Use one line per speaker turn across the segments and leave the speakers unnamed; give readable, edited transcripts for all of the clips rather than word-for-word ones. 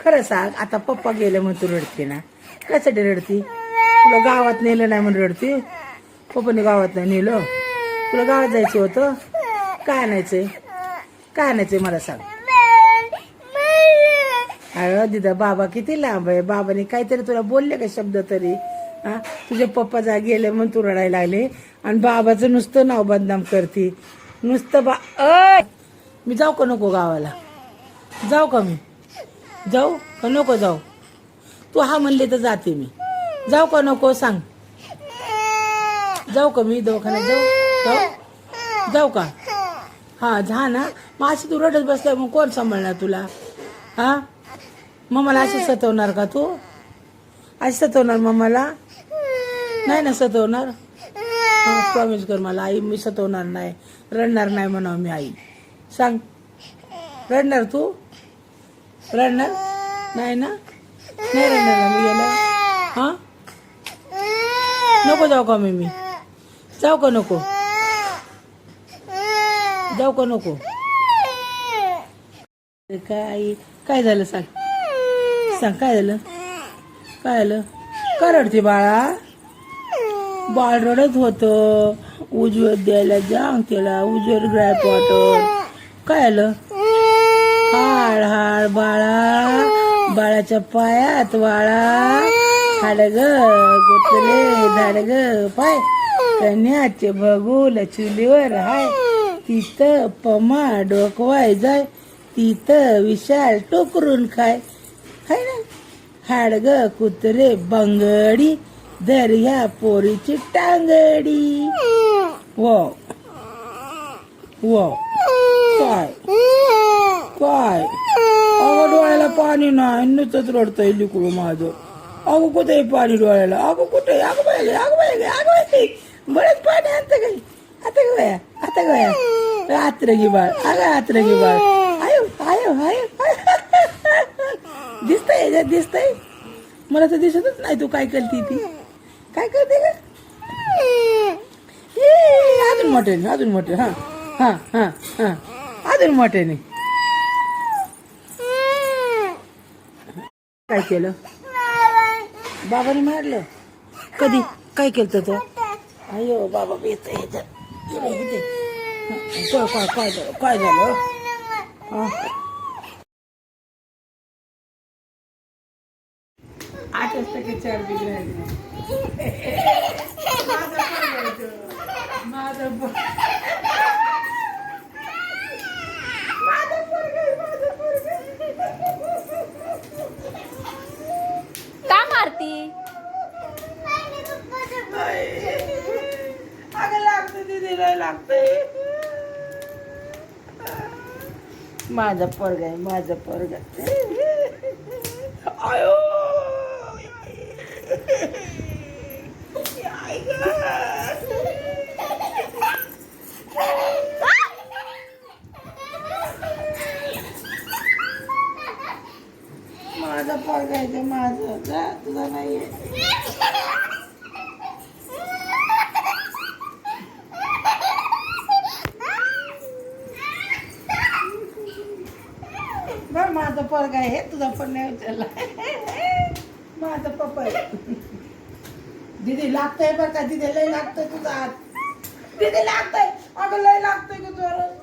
खरं सांग, आता पप्पा गेले म्हणून तू रडते ना? कशासाठी रडती? तुला गावात नेलं नाही म्हणून रडती? पप्पाने गावात नाही नेलं? तुला गावात जायचं होतं? काय आणायचंय? काय आणायचंय मला सांग. अरे दिदा, बाबा किती लांब आहे. बाबाने काहीतरी तुला बोलले का शब्द तरी? हा, तुझे पप्पा जा गेले म्हणून तू रडायला लागले आणि बाबाचं नुसतं नाव बदनाम करते. नुसतं मी जाऊ का नको गावाला? जाऊ का मी? जाऊ का नको जाऊ? तू हा म्हणले तर जाते मी. जाऊ का नको सांग? जाऊ का मी दवाखान्यात? जाऊ जाऊ का? हा जा ना. मग अशी तू रडत बसलाय मग कोण सांभाळणार तुला? हा, मम्माला अशी सतवणार का तू? अशी सतवणार मम्माला? नाही ना सतवणार. हा, प्रॉमिस कर मला आई, मी सतवणार नाही, रडणार नाही म्हणावं मी आई. सांग, रडणार तू? रडणार नाही ना? नाही रडणार ना मी गेलं? हा, नको जाऊ का मी? जाऊ का नको? जाऊ का नको? काय काय झालं सांग? सांग काय झालं? काय झालं? का रडते बाळा? बाळ रडत होतं. उजवर द्यायला जांग त्याला, उजवर ग्रॅप वॉटर. काय आलं? हाड हाड बाळा, बाळाच्या पायात वाळा. हाड ग गोतले धाड ग पाय, कन्याचे बघूल चुलीवर हाय. तिथं पमा डोकवाय जाय, तिथं विशाल टोकरून खाय. हाय ना? हाड ग कुत्रे बंगडी, धर ह्या पोरीची टांगडी. वाव वाव, काय काय? अगं डोळ्याला पाणी नाही, नुसतंच रडतंय लिकू माझं. अगं कुठे पाणी डोळ्याला? अगं कुठे? अगं बाय अगं बाय अगं बाय, बरंच पाणी आणतं काही. आता ग बाया, आता ग बाया, आत्रगी बाळ, अगं आत्रगी बाळ. आयो आयो आयो, दिसतंय याच्यात, दिसतंय मला तर दिसतच नाही. तू काय करते ती? काय करते ग? अजून मोठ्याने, अजून मोठे. हा हा हा हा, अजून मोठ्याने. काय केलं? बाबाने मारलं? कधी? काय केलं तो? अयो बाबा येत ह्याच्यात. काय काय झालं? काय झालं? हा, 8% चरबी राहिली.
का मारती?
अगं लागतं दिदीला, लागतंय. माझा पोरगा आहे, माझा पोरगा. आयो माझा पोरगा आहे ते माझं. जा, तुझा नाही. बरं माझा पोरगा आहे, हे तुझा पण नाही उचलला. माझा पप्पा आहे. दीदी लागतंय बरं का? दीदी लय लागतंय तुझा हात. दीदी लागतंय, अगं लय लागतंय का तुझं?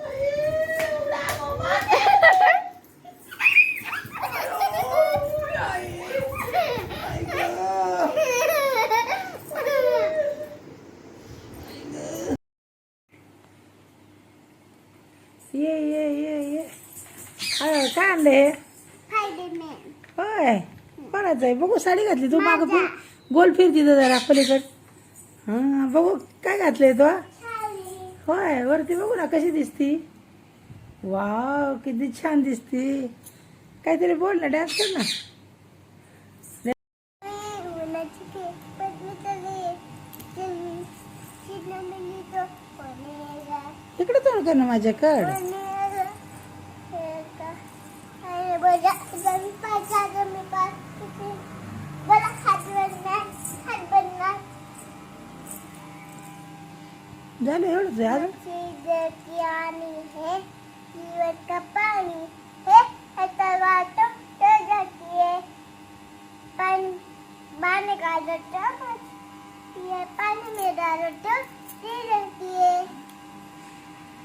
ये ये ये ये. अरे काय आणले? होय, कोणाचं आहे? बघू साडी घातली तू. मागं फिर, गोल फिर तिथं जरा पलीकड. हा बघू काय घातलंय तो? होय, वरती बघू ना कशी दिसती. वाव, किती छान दिसती. काहीतरी बोल ना, डान्स कर ना. इकडे तोड कर ना माझ्याकडं. झालं एवढंच आहे अजून.
पाणी हे जीवन का पाणी हे ये पानी में डालो तो सी रहती है।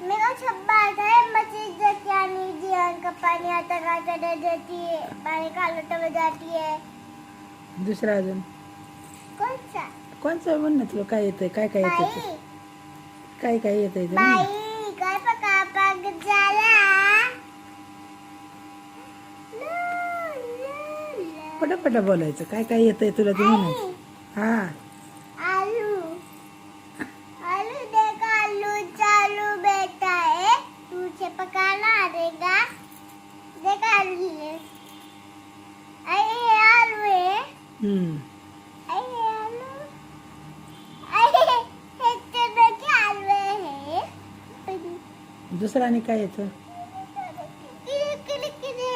मेरा छब्बा आता है मछली क्या नहीं दिया का पानी आता खाता दे देती है, पानी का लोटा में जाती है।
दुसरा अजून
कौन सा?
कोणचं म्हण ना तुला काय येतंय काय काय येतंय
बाई
काय काय येतंय ते म्हण.
बाई काय पका पग झाला
पटापटा बोलायचं काय काय येतंय तुला ते म्हणायचं. हा
आलू आलू देखा आलू चालू बेटा है तुझे पकाना देगा देखा आलू है आलू है
हम्म
आलू हे देखा आलू है
दुसरा आणि काय येतं
किली किली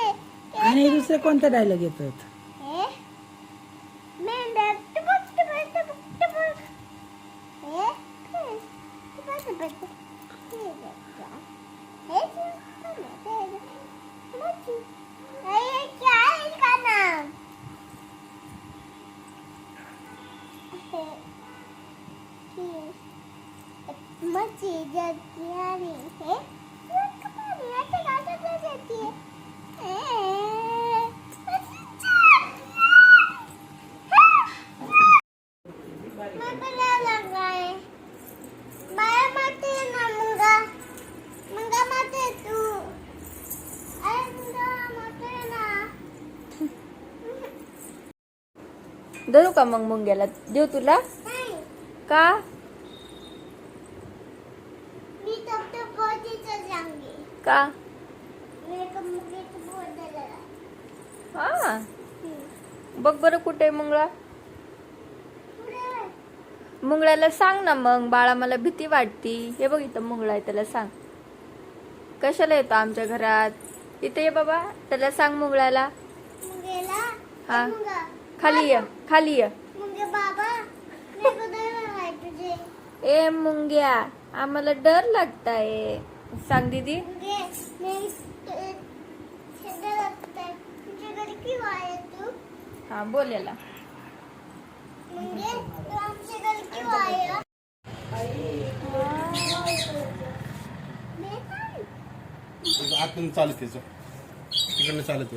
आणि दुसरे कोणता डायलॉग येतात.
मेंढक टुबुक टुबुक टुबुक टुबुक क्या है इसका नाम? मच्छी जब प्यारी है पानी ऐसे कैसे दे देती है? मैं बनाना लगाए माया माते ना मुंगा माते तू अरे मुंगा माते ना
देऊ का मग मुंग्याला देऊ तुला
नहीं
का?
मी तब तो बहुत ही चल जाऊंगी
का?
मेरे को मुंगे तो बहुत डर लगा।
हा बघ बरं कुठे आहे मुंगळा. मुंगळ्याला सांग ना मग बाळा मला भीती वाटती. हे बघ इथं मुंगळा आहे त्याला सांग. कशाला येतो आमच्या घरात इथे ये बाबा त्याला सांग मुंगळ्याला.
मुंगेला
हा
मुंगा
खाली ये खाली ये.
मुंगे बाबा मेरे को डर लगा है तुझे
ए मुंग्या आम्हाला डर लागताय सांग दीदी.
मुंगे नहीं डर लगता है तुझे घर क्यों आया तू?
हा बोल याला.
मुंगे तू आमच्या घर क्यों आया?
आतून चालत तिकडनं चालत